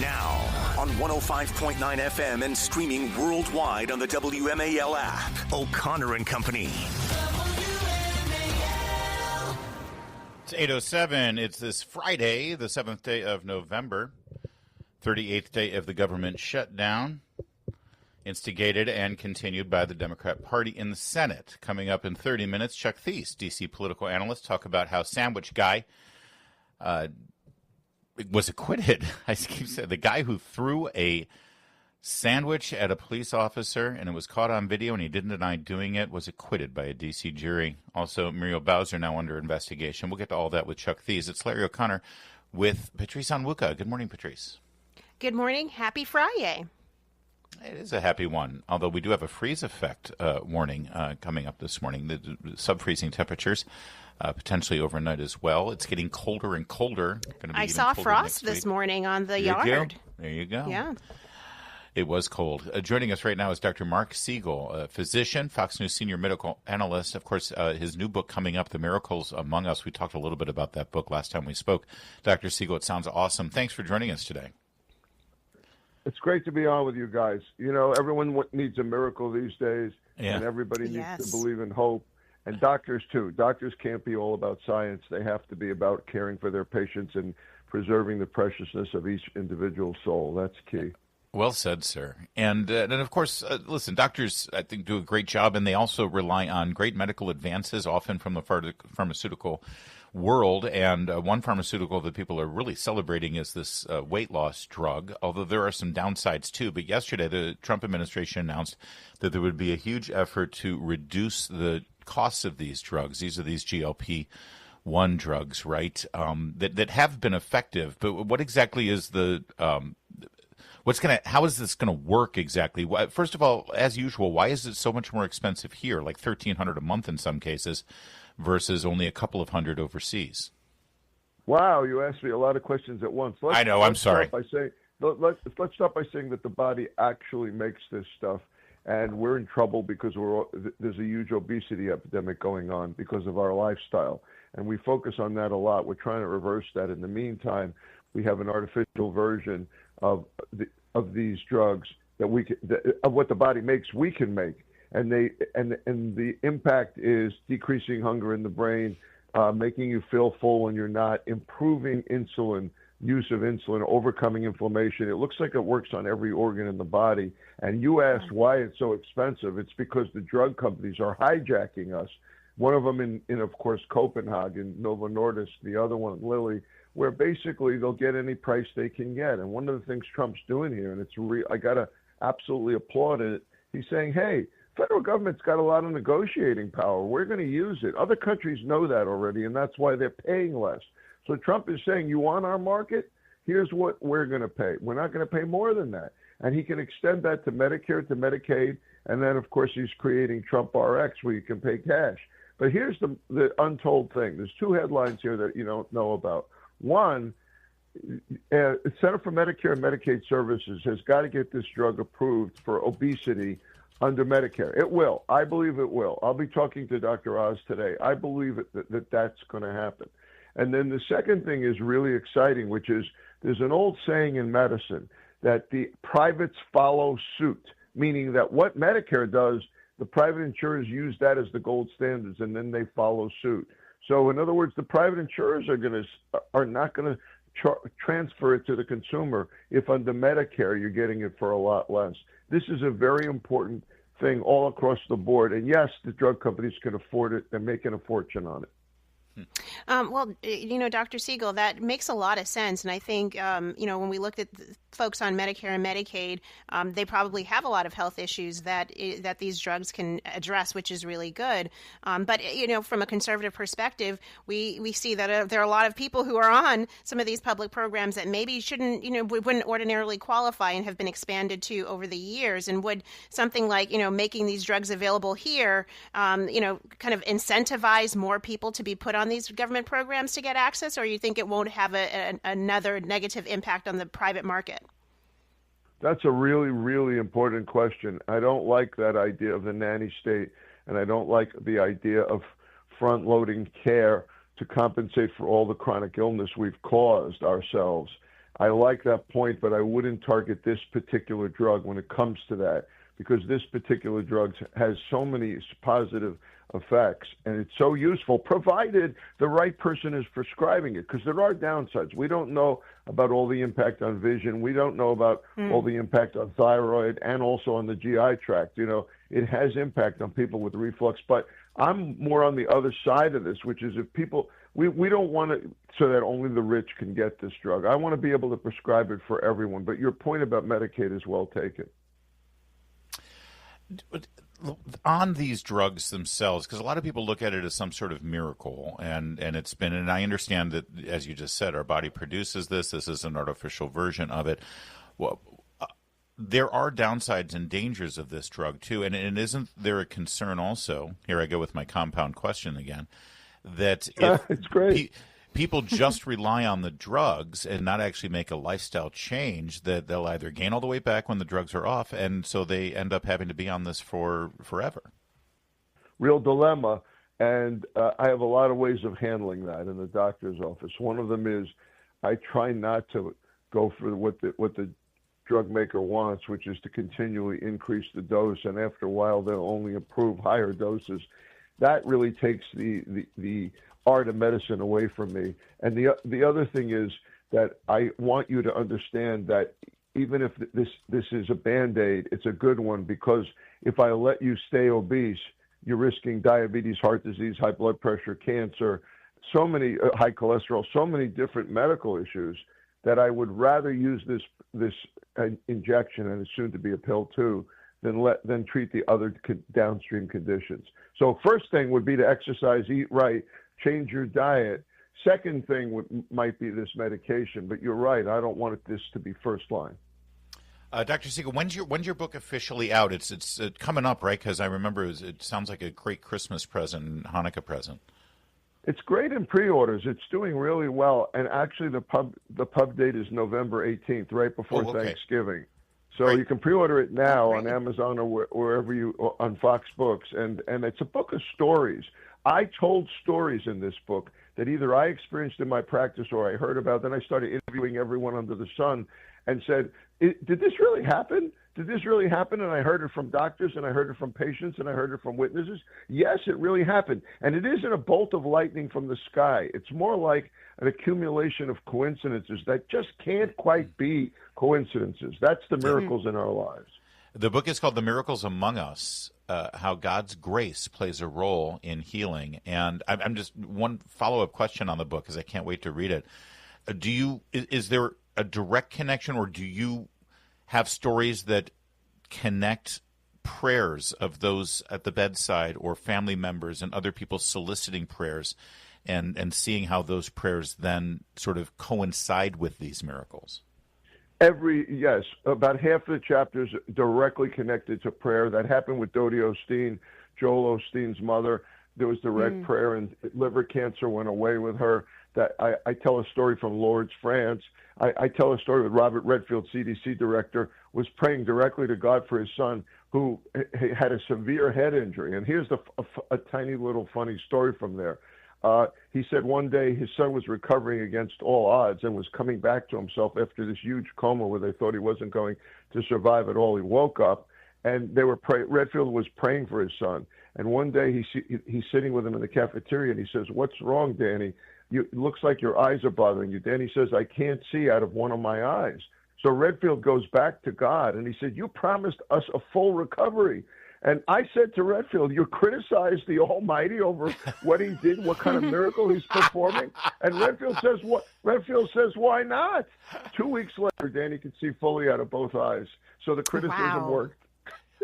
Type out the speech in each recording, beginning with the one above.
Now, on 105.9 FM and streaming worldwide on the WMAL app, O'Connor and Company. It's 8:07. It's this Friday, the 7th day of November, 38th day of the government shutdown, instigated and continued by the Democrat Party in the Senate. Coming up in 30 minutes, Chuck Thies, D.C. political analyst, talk about how Sandwich Guy was acquitted. I keep saying the guy who threw a sandwich at a police officer and it was caught on video and he didn't deny doing it was acquitted by a D.C. jury. Also, Muriel Bowser now under investigation. We'll get to all that with Chuck Thies. It's Larry O'Connor with Patrice Onwuka. Good morning, Patrice. Good morning. Happy Friday. It is a happy one, although we do have a freeze effect warning coming up this morning. The sub-freezing temperatures potentially overnight as well. It's getting colder and colder. I saw frost this morning on the yard. There you go. Yeah. It was cold. Joining us right now is Dr. Marc Siegel, a physician, Fox News senior medical analyst. Of course, his new book coming up, The Miracles Among Us. We talked a little bit about that book last time we spoke. Dr. Siegel, it sounds awesome. Thanks for joining us today. It's great to be on with you guys. You know, everyone needs a miracle these days, Yeah. and everybody needs to believe in hope. And doctors, too. Doctors can't be all about science. They have to be about caring for their patients and preserving the preciousness of each individual soul. That's key. Well said, sir. And of course, listen, doctors, I think, do a great job, and they also rely on great medical advances, often from the pharmaceutical world. And one pharmaceutical that people are really celebrating is this weight loss drug, although there are some downsides, too. But yesterday, the Trump administration announced that there would be a huge effort to reduce the costs of these drugs. These are these GLP-1 drugs, right, that have been effective. But what exactly is the how is this going to work exactly? First of all, as usual, why is it so much more expensive here, like $1,300 a month in some cases, versus only a couple of hundred overseas? Wow, you asked me a lot of questions at once. I know, I'm sorry. Let's start by saying that the body actually makes this stuff, and we're in trouble because there's a huge obesity epidemic going on because of our lifestyle, and we focus on that a lot. We're trying to reverse that. In the meantime, we have an artificial version of these drugs of what the body makes we can make, and the impact is decreasing hunger in the brain, making you feel full when you're not, improving use of insulin, overcoming inflammation. It looks like it works on every organ in the body. And you asked why it's so expensive. It's because the drug companies are hijacking us. One of them in of course, Copenhagen, Novo Nordisk, the other one, Lilly, where basically they'll get any price they can get. And one of the things Trump's doing here, and I got to absolutely applaud it, he's saying, hey, federal government's got a lot of negotiating power. We're going to use it. Other countries know that already, and that's why they're paying less. So Trump is saying, you want our market? Here's what we're going to pay. We're not going to pay more than that. And he can extend that to Medicare, to Medicaid, and then, of course, he's creating Trump RX where you can pay cash. But here's the untold thing. There's two headlines here that you don't know about. One, Center for Medicare and Medicaid Services has got to get this drug approved for obesity under Medicare. It will. I believe it will. I'll be talking to Dr. Oz today. I believe that's going to happen. And then the second thing is really exciting, which is there's an old saying in medicine that the privates follow suit, meaning that what Medicare does, the private insurers use that as the gold standards, and then they follow suit. So in other words, the private insurers are not going to transfer it to the consumer if under Medicare you're getting it for a lot less. This is a very important thing all across the board. And yes, the drug companies can afford it. They're making a fortune on it. Well, Dr. Siegel, that makes a lot of sense. And I think, when we looked at folks on Medicare and Medicaid, they probably have a lot of health issues that these drugs can address, which is really good. But from a conservative perspective, we see that there are a lot of people who are on some of these public programs that maybe wouldn't ordinarily qualify and have been expanded to over the years. And would something like, making these drugs available here, kind of incentivize more people to be put on these government programs to get access, or you think it won't have another negative impact on the private market? That's a really, really important question. I don't like that idea of the nanny state, and I don't like the idea of front-loading care to compensate for all the chronic illness we've caused ourselves. I like that point, but I wouldn't target this particular drug when it comes to that, because this particular drug has so many positive effects, and it's so useful, provided the right person is prescribing it, because there are downsides. We don't know about all the impact on vision. We don't know about all the impact on thyroid and also on the GI tract. You know, it has impact on people with reflux, but I'm more on the other side of this, which is if people, we don't want to, so that only the rich can get this drug. I want to be able to prescribe it for everyone, but your point about Medicaid is well taken. On these drugs themselves, because a lot of people look at it as some sort of miracle, and it's been, and I understand that, as you just said, our body produces this. This is an artificial version of it. Well, there are downsides and dangers of this drug, too, and isn't there a concern also, here I go with my compound question again, that if it's great. People just rely on the drugs and not actually make a lifestyle change, that they'll either gain all the weight back when the drugs are off, and so they end up having to be on this for forever. Real dilemma, and I have a lot of ways of handling that in the doctor's office. One of them is I try not to go for what the drug maker wants, which is to continually increase the dose, and after a while they'll only approve higher doses. That really takes the art of medicine away from me. And the other thing is that I want you to understand that even if this is a Band-Aid, it's a good one, because if I let you stay obese, you're risking diabetes, heart disease, high blood pressure, cancer, so many high cholesterol, so many different medical issues, that I would rather use this injection, and it's soon to be a pill too, than treat the other downstream conditions. So first thing would be to exercise, eat right, change your diet. Second thing might be this medication, but you're right. I don't want this to be first line. Dr. Siegel, when's your book officially out? It's coming up, right? Because I remember it sounds like a great Christmas present and Hanukkah present. It's great in pre-orders. It's doing really well, and actually the pub date is November 18th, right before Thanksgiving. So you can pre-order it now on Amazon or wherever on Fox Books, and it's a book of stories. I told stories in this book that either I experienced in my practice or I heard about. Then I started interviewing everyone under the sun and said, did this really happen? Did this really happen? And I heard it from doctors, and I heard it from patients, and I heard it from witnesses. Yes, it really happened. And it isn't a bolt of lightning from the sky. It's more like an accumulation of coincidences that just can't quite be coincidences. That's the miracles in our lives. The book is called The Miracles Among Us, How God's Grace Plays a Role in Healing. And I'm just one follow-up question on the book, because I can't wait to read it. Is there a direct connection, or do you have stories that connect prayers of those at the bedside or family members and other people soliciting prayers, and seeing how those prayers then sort of coincide with these miracles? Yes, about half of the chapters directly connected to prayer. That happened with Dodie Osteen, Joel Osteen's mother. There was direct prayer, and liver cancer went away with her. That I tell a story from Lourdes, France. I tell a story with Robert Redfield, CDC director, was praying directly to God for his son, who had a severe head injury. And here's a tiny little funny story from there. He said one day his son was recovering against all odds and was coming back to himself after this huge coma where they thought he wasn't going to survive at all. He woke up, and Redfield was praying for his son. And one day he's sitting with him in the cafeteria, and he says, "What's wrong, Danny? It looks like your eyes are bothering you." Danny says, "I can't see out of one of my eyes." So Redfield goes back to God, and he said, "You promised us a full recovery." And I said to Redfield, "You criticized the Almighty over what he did, what kind of miracle he's performing?" And Redfield says, "What?" Redfield says, "Why not?" 2 weeks later, Danny could see fully out of both eyes. So the criticism worked.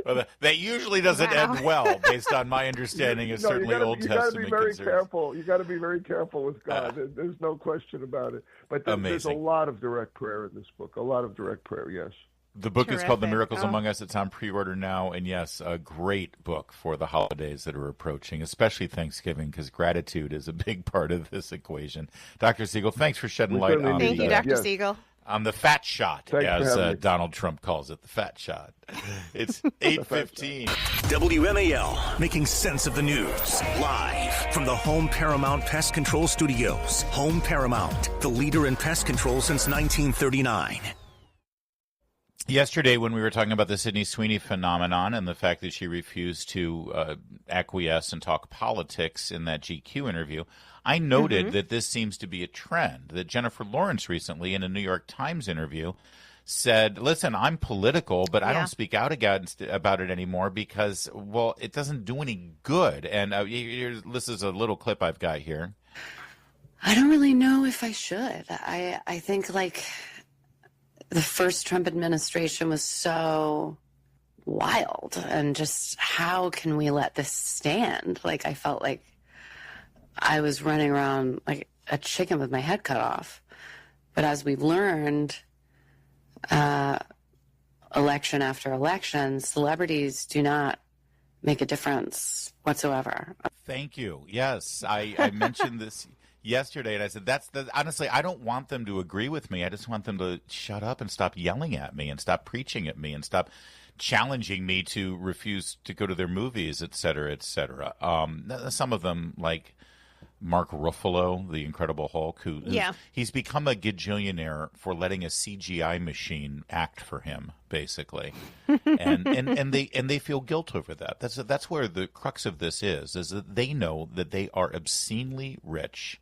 Well, that usually doesn't end well, based on my understanding of certainly Old Testament concerns. You got to be very careful. You got to be very careful with God. There's no question about it. But there's a lot of direct prayer in this book. A lot of direct prayer. Yes. The book is called The Miracles Among Us. It's on pre-order now. And yes, a great book for the holidays that are approaching, especially Thanksgiving, because gratitude is a big part of this equation. Dr. Siegel, thanks for shedding light on Thank you, Dr. Siegel. On the fat shot, Thanks as Donald Trump calls it, the fat shot. It's 8:15. WMAL, making sense of the news. Live from the Home Paramount Pest Control Studios. Home Paramount, the leader in pest control since 1939. Yesterday, when we were talking about the Sydney Sweeney phenomenon and the fact that she refused to acquiesce and talk politics in that GQ interview, I noted that this seems to be a trend, that Jennifer Lawrence recently in a New York Times interview said, listen, I'm political, but I don't speak out about it anymore because, well, it doesn't do any good. And this is a little clip I've got here. I don't really know if I should. I think, like, the first Trump administration was so wild, and just how can we let this stand? Like, I felt like I was running around like a chicken with my head cut off. But as we've learned, election after election, celebrities do not make a difference whatsoever. Thank you. Yes, I mentioned this yesterday, and I said, honestly, I don't want them to agree with me. I just want them to shut up and stop yelling at me and stop preaching at me and stop challenging me to refuse to go to their movies, et cetera, et cetera. Some of them, like Mark Ruffalo, the Incredible Hulk, he's become a gajillionaire for letting a CGI machine act for him, basically, and they feel guilt over that. That's where the crux of this is that they know that they are obscenely rich,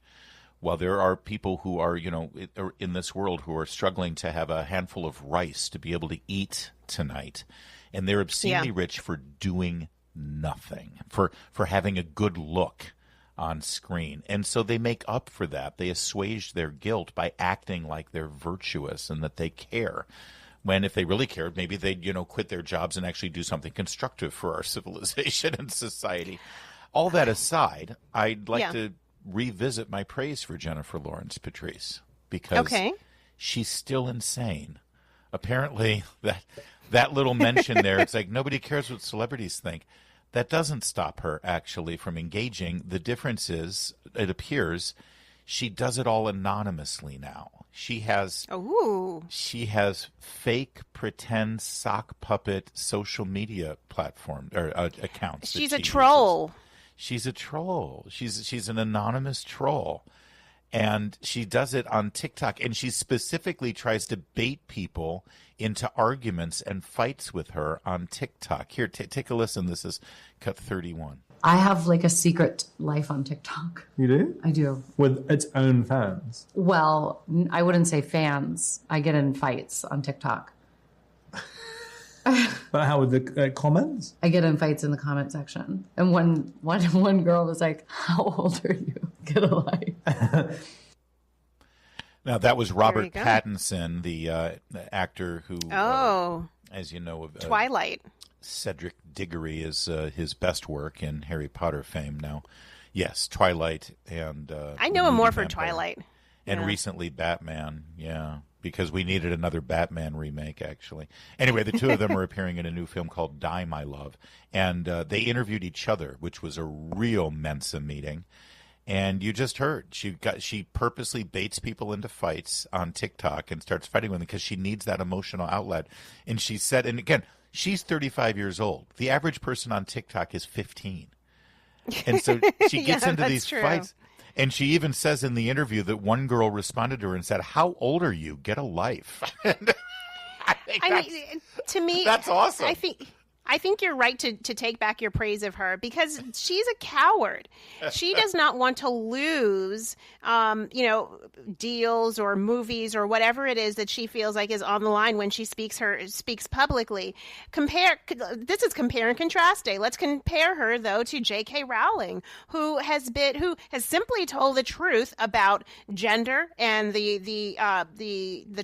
while there are people who are in this world who are struggling to have a handful of rice to be able to eat tonight, and they're obscenely rich for doing nothing, for having a good look on screen. And so they make up for that. They assuage their guilt by acting like they're virtuous and that they care. When if they really cared, maybe they'd, quit their jobs and actually do something constructive for our civilization and society. All that aside, I'd like to revisit my praise for Jennifer Lawrence Patrice, because she's still insane. Apparently, that little mention there, it's like nobody cares what celebrities think. That doesn't stop her, actually, from engaging. The difference is, it appears, she does it all anonymously now. She has fake, pretend, sock puppet social media platform or accounts. She's a troll. She's a troll. She's an anonymous troll. And she does it on TikTok, and she specifically tries to bait people into arguments and fights with her on TikTok. Here, take a listen. This is cut 31. I have like a secret life on TikTok. You do? I do. With its own fans? Well, I wouldn't say fans. I get in fights on TikTok. But how with the comments? I get in fights in the comment section. And one girl was like, "How old are you? Get a life." Now, that was Robert Pattinson, the actor who, as you know, of Twilight. Cedric Diggory is his best work in Harry Potter fame now. Yes, Twilight. And I know him more for Twilight. And recently Batman, because we needed another Batman remake, actually. Anyway, the two of them are appearing in a new film called Die, My Love. And they interviewed each other, which was a real Mensa meeting. And you just heard, she purposely baits people into fights on TikTok and starts fighting with them because she needs that emotional outlet. And she said, and again, she's 35 years old. The average person on TikTok is 15. And so she gets into these fights. And she even says in the interview that one girl responded to her and said, "How old are you? Get a life." I mean, to me, that's awesome. I think you're right to take back your praise of her, because she's a coward. She does not want to lose, deals or movies or whatever it is that she feels like is on the line when she speaks publicly. This is compare and contrast day. Let's compare her though to J.K. Rowling, who has simply told the truth about gender and the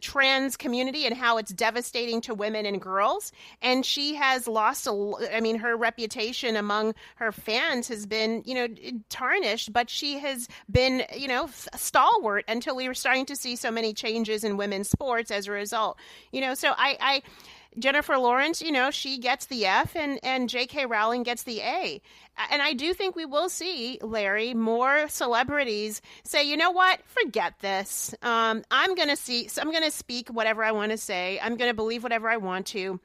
trans community and how it's devastating to women and girls, and she has lost. Her reputation among her fans has been, tarnished, but she has been, stalwart until we were starting to see so many changes in women's sports as a result. So Jennifer Lawrence, she gets the F and J.K. Rowling gets the A. And I do think we will see, Larry, more celebrities say, you know what, forget this. I'm going to speak whatever I want to say. I'm going to believe whatever I want to.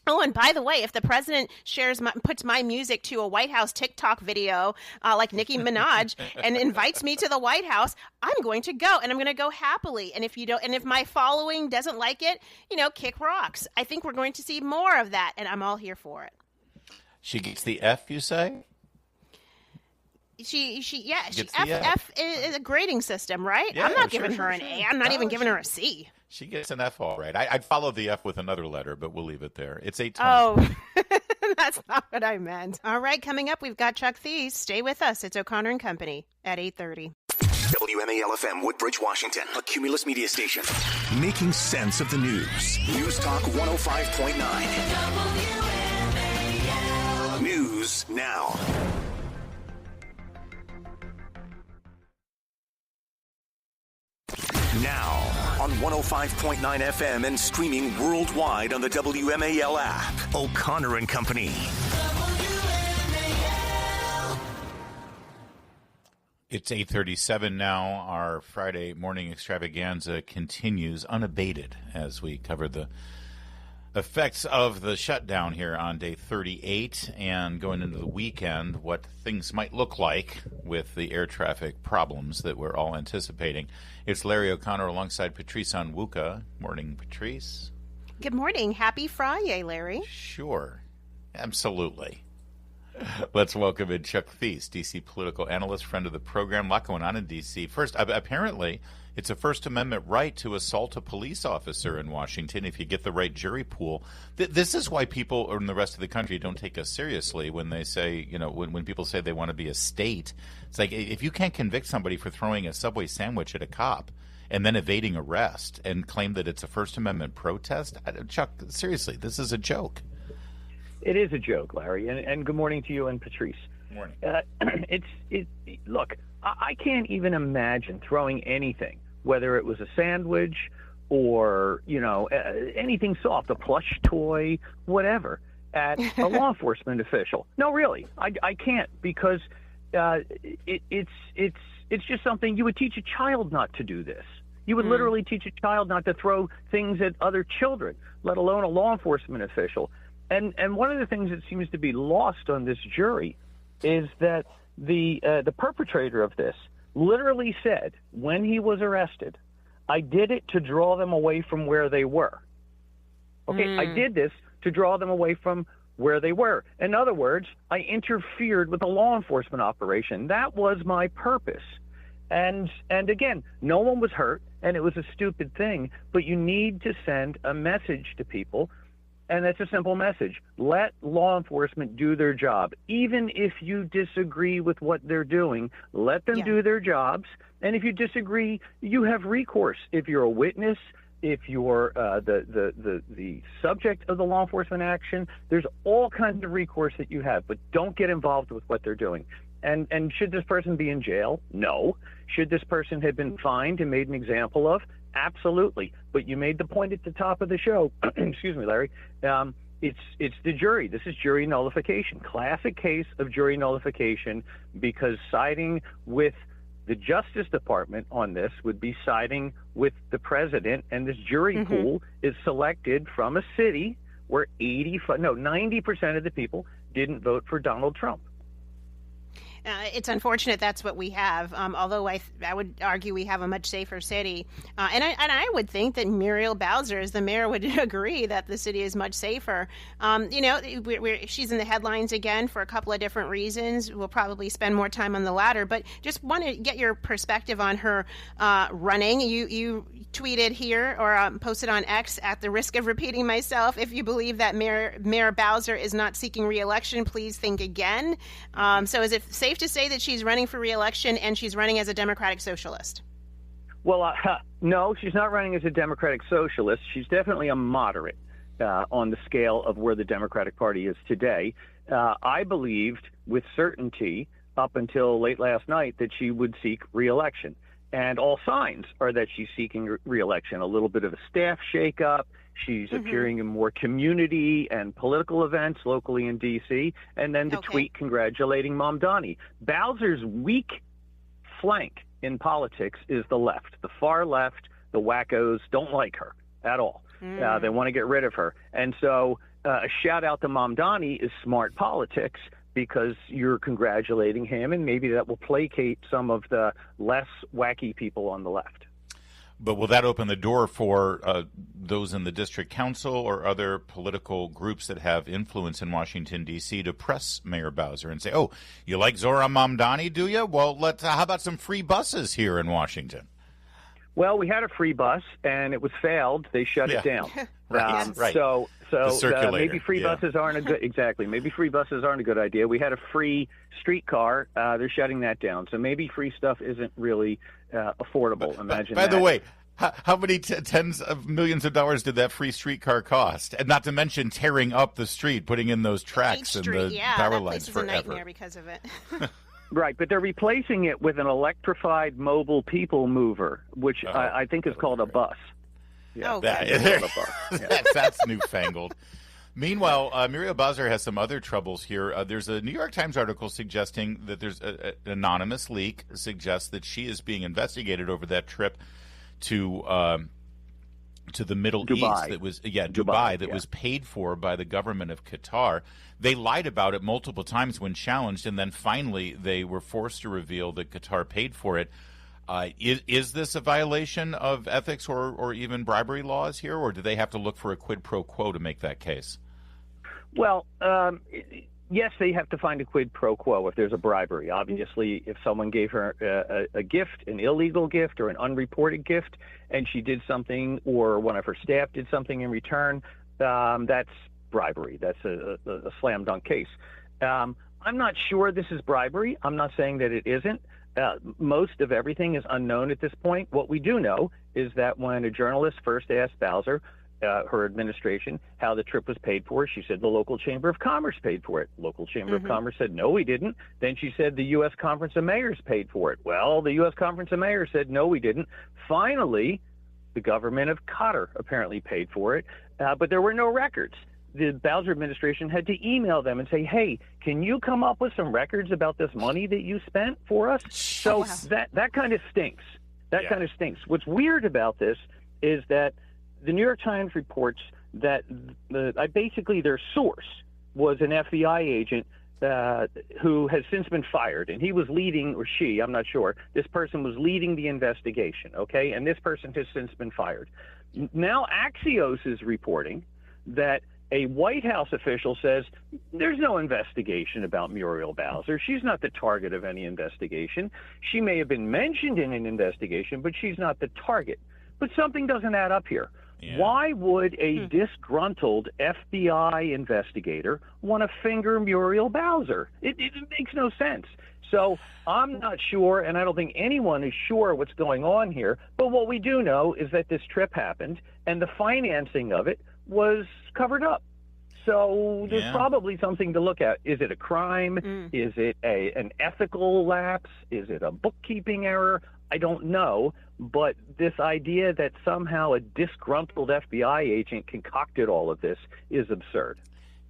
Oh, and by the way, if the president puts my music to a White House TikTok video like Nicki Minaj and invites me to the White House, I'm going to go, and I'm going to go happily. And if my following doesn't like it, kick rocks. I think we're going to see more of that, and I'm all here for it. She gets the F, you say? F is a grading system, right? Yeah, I'm not giving her an A. I'm not even giving her a C. She gets an F, all right. I'd follow the F with another letter, but we'll leave it there. It's 8:20. Oh, that's not what I meant. All right, coming up, we've got Chuck Thies. Stay with us. It's O'Connor and Company at 8:30. WMAL-FM, Woodbridge, Washington, a Cumulus media station. Making sense of the news. News Talk 105.9. WMAL. News now. Now, on 105.9 FM and streaming worldwide on the WMAL app. O'Connor and Company. It's 8:37 now. Our Friday morning extravaganza continues unabated as we cover the effects of the shutdown here on day 38 and going into the weekend, what things might look like with the air traffic problems that we're all anticipating. It's Larry O'Connor alongside Patrice Onwuka. Morning, Patrice. Good morning. Happy Friday, Larry. Sure. Absolutely. Let's welcome in Chuck Thies, D.C. political analyst, friend of the program. A lot going on in D.C. First, apparently, it's a First Amendment right to assault a police officer in Washington if you get the right jury pool. This is why people in the rest of the country don't take us seriously when they say, when people say they want to be a state. It's like, if you can't convict somebody for throwing a Subway sandwich at a cop and then evading arrest and claim that it's a First Amendment protest, Chuck, seriously, this is a joke. It is a joke, Larry, and good morning to you and Patrice. Morning. Look, I can't even imagine throwing anything, whether it was a sandwich or, anything soft, a plush toy, whatever, at a law enforcement official. No, really, I can't, because it's just something you would teach a child not to do this. You would literally teach a child not to throw things at other children, let alone a law enforcement official. And one of the things that seems to be lost on this jury is that the perpetrator of this literally said when he was arrested, I did it to draw them away from where they were. Okay, I did this to draw them away from where they were. In other words, I interfered with a law enforcement operation. That was my purpose. And again, no one was hurt, and it was a stupid thing, but you need to send a message to people. And that's a simple message. Let law enforcement do their job. Even if you disagree with what they're doing, let them do their jobs. And if you disagree, you have recourse. If you're a witness, if you're the subject of the law enforcement action, there's all kinds of recourse that you have. But don't get involved with what they're doing. And should this person be in jail? No. Should this person have been fined and made an example of? Absolutely. But you made the point at the top of the show, excuse me, Larry, it's the jury. This is jury nullification, classic case of jury nullification, because siding with the Justice Department on this would be siding with the president, and this jury pool is selected from a city where 90% of the people didn't vote for Donald Trump. It's unfortunate that's what we have, although I would argue we have a much safer city. And I would think that Muriel Bowser, as the mayor, would agree that the city is much safer. She's in the headlines again for a couple of different reasons. We'll probably spend more time on the latter, but just want to get your perspective on her running. You tweeted here or posted on X, at the risk of repeating myself, if you believe that Mayor Bowser is not seeking re-election, please think again. So is it safe to say that she's running for re-election and she's running as a Democratic Socialist? Well, no, she's not running as a Democratic Socialist. She's definitely a moderate on the scale of where the Democratic Party is today. I believed with certainty up until late last night that she would seek re-election. And all signs are that she's seeking re-election. A little bit of a staff shakeup She's appearing in more community and political events locally in D.C., and then the tweet congratulating Mamdani. Bowser's weak flank in politics is the left. The far left, the wackos, don't like her at all. They want to get rid of her. And so a shout out to Mamdani is smart politics, because you're congratulating him, and maybe that will placate some of the less wacky people on the left. But will that open the door for those in the district council or other political groups that have influence in Washington, D.C. to press Mayor Bowser and say, oh, you like Zohran Mamdani, do you? Well, how about some free buses here in Washington? Well, we had a free bus, and it was failed. They shut it down. Right. So maybe free Yeah. buses aren't a good Maybe free buses aren't a good idea. We had a free streetcar. They're shutting that down. So maybe free stuff isn't really affordable. Imagine. By the way, how many tens of millions of dollars did that free streetcar cost? And not to mention tearing up the street, putting in those tracks and the power lines forever. That place is a nightmare because of it. Right, but they're replacing it with an electrified mobile people mover, which I think is called a bus. Yeah, that's newfangled. Meanwhile, Muriel Bowser has some other troubles here. There's a New York Times article suggesting that there's an anonymous leak suggests that she is being investigated over that trip to the Middle Dubai. East. That was Dubai. That was paid for by the government of Qatar. They lied about it multiple times when challenged, and then finally they were forced to reveal that Qatar paid for it. Is this a violation of ethics or even bribery laws here, or do they have to look for a quid pro quo to make that case? Well, yes, they have to find a quid pro quo if there's a bribery. Obviously, if someone gave her a gift, an illegal gift or an unreported gift, and she did something, or one of her staff did something in return, that's bribery. That's a slam dunk case. I'm not sure this is bribery. I'm not saying that it isn't. Most of everything is unknown at this point. What we do know is that when a journalist first asked Bowser, her administration, how the trip was paid for, she said the local Chamber of Commerce paid for it. Local Chamber of Commerce said, no, we didn't. Then she said the U.S. Conference of Mayors paid for it. Well, the U.S. Conference of Mayors said, no, we didn't. Finally, the government of Qatar apparently paid for it, but there were no records. The Bowser administration had to email them and say, hey, can you come up with some records about this money that you spent for us? So that kind of stinks. That kind of stinks. What's weird about this is that the New York Times reports that basically their source was an FBI agent who has since been fired, and he was leading, or she, I'm not sure, this person was leading the investigation, okay? And this person has since been fired. Now Axios is reporting that a White House official says there's no investigation about Muriel Bowser. She's not the target of any investigation. She may have been mentioned in an investigation, but she's not the target. But something doesn't add up here. Yeah. Why would a disgruntled FBI investigator want to finger Muriel Bowser? It makes no sense. So I'm not sure, and I don't think anyone is sure what's going on here. But what we do know is that this trip happened, and the financing of it was covered up. So there's probably something to look at. Is it a crime? Is it an ethical lapse? Is it a bookkeeping error? I don't know. But this idea that somehow a disgruntled FBI agent concocted all of this is absurd.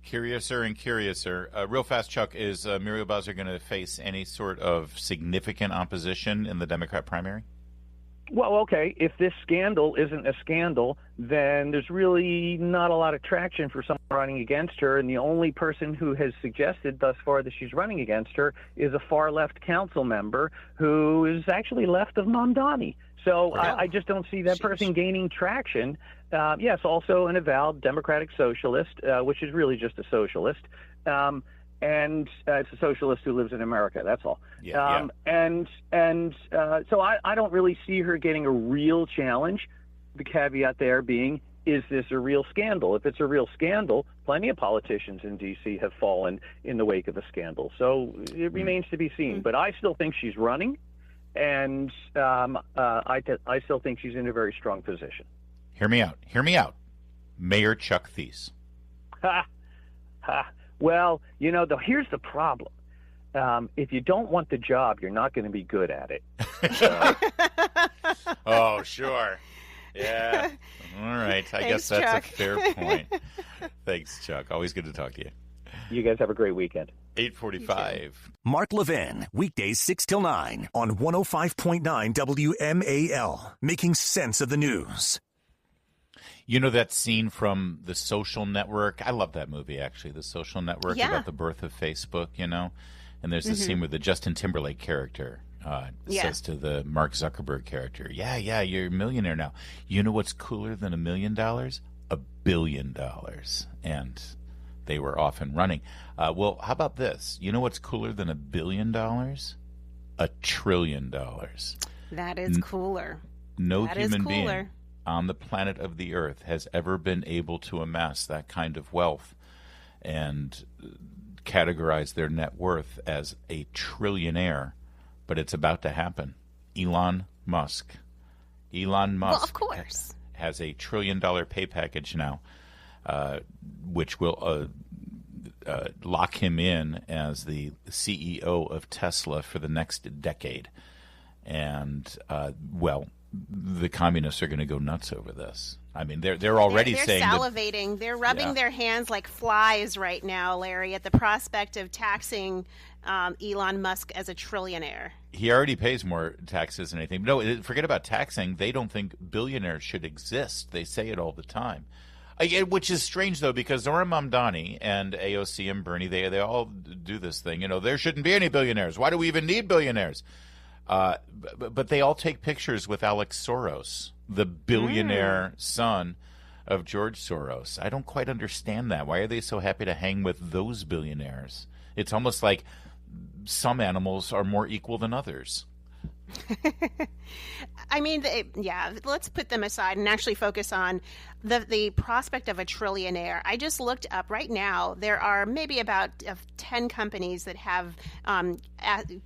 Curiouser and curiouser. Real fast, Chuck, is Muriel Bowser going to face any sort of significant opposition in the Democrat primary? Well, okay, if this scandal isn't a scandal, then there's really not a lot of traction for someone running against her, and the only person who has suggested thus far that she's running against her is a far-left council member who is actually left of Mamdani. So I just don't see that person gaining traction. Yes, also an avowed Democratic socialist, which is really just a socialist. And it's a socialist who lives in America. That's all. So I don't really see her getting a real challenge. The caveat there being, is this a real scandal? If it's a real scandal, plenty of politicians in D.C. have fallen in the wake of a scandal. So it remains to be seen. But I still think she's running, and I still think she's in a very strong position. Hear me out. Hear me out. Mayor Chuck Thies. Well, here's the problem. If you don't want the job, you're not going to be good at it. Oh, sure. Yeah. All right. I guess that's Chuck. a fair point. Thanks, Chuck. Always good to talk to you. You guys have a great weekend. 8:45. Mark Levin, weekdays 6 till 9 on 105.9 WMAL, making sense of the news. You know that scene from The Social Network? I love that movie, actually, The Social Network, Yeah. about the birth of Facebook, And there's this scene where the Justin Timberlake character says to the Mark Zuckerberg character, yeah, you're a millionaire now. You know what's cooler than $1 million? $1 billion. And they were off and running. Well, how about this? You know what's cooler than $1 billion? $1 trillion. That is cooler. No That human is cooler. being on the planet of the earth has ever been able to amass that kind of wealth and categorize their net worth as a trillionaire. But it's about to happen. Elon Musk. Well, of course. Has a $1 trillion pay package now, which will lock him in as the CEO of Tesla for the next decade. And, the communists are going to go nuts over this. I mean, they're already saying they're salivating. They're rubbing their hands like flies right now, Larry, at the prospect of taxing Elon Musk as a trillionaire. He already pays more taxes than anything. No, forget about taxing. They don't think billionaires should exist. They say it all the time. Which is strange, though, because Zohran Mamdani and AOC and Bernie, they all do this thing. There shouldn't be any billionaires. Why do we even need billionaires? But they all take pictures with Alex Soros, the billionaire son of George Soros. I don't quite understand that. Why are they so happy to hang with those billionaires? It's almost like some animals are more equal than others. I mean, let's put them aside and actually focus on the prospect of a trillionaire. I just looked up right now. There are maybe about 10 companies that have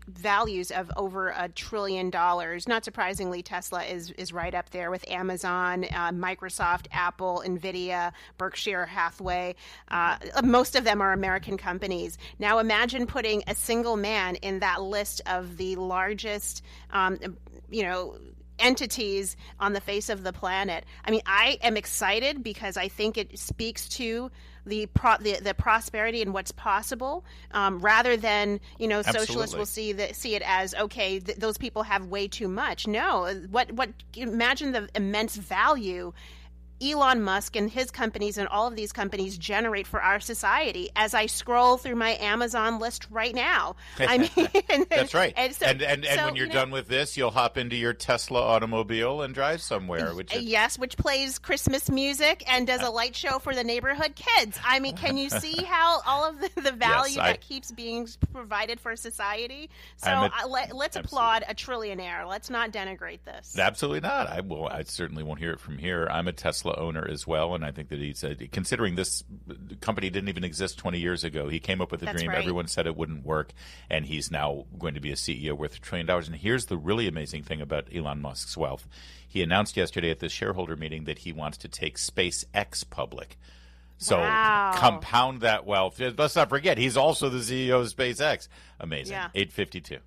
values of over $1 trillion. Not surprisingly, Tesla is right up there with Amazon, Microsoft, Apple, NVIDIA, Berkshire Hathaway. Most of them are American companies. Now imagine putting a single man in that list of the largest entities on the face of the planet. I mean, I am excited because I think it speaks to the prosperity and what's possible, rather than socialists will see it as those people have way too much. No, imagine the immense value Elon Musk and his companies and all of these companies generate for our society. As I scroll through my Amazon list right now, I mean, that's right. And when you're done with this, you'll hop into your Tesla automobile and drive somewhere. Which plays Christmas music and does a light show for the neighborhood kids. I mean, can you see how all of the value that keeps being provided for society? So let's applaud a trillionaire. Let's not denigrate this. Absolutely not. I certainly won't hear it from here. I'm a Tesla owner as well, and I think that he's considering this company didn't even exist 20 years ago. He came up with a dream. Right. Everyone said it wouldn't work, and he's now going to be a CEO worth $1 trillion. And here's the really amazing thing about Elon Musk's wealth. He announced yesterday at this shareholder meeting that he wants to take SpaceX public. So compound that wealth. Let's not forget, he's also the CEO of SpaceX. Amazing. Yeah. 8:52.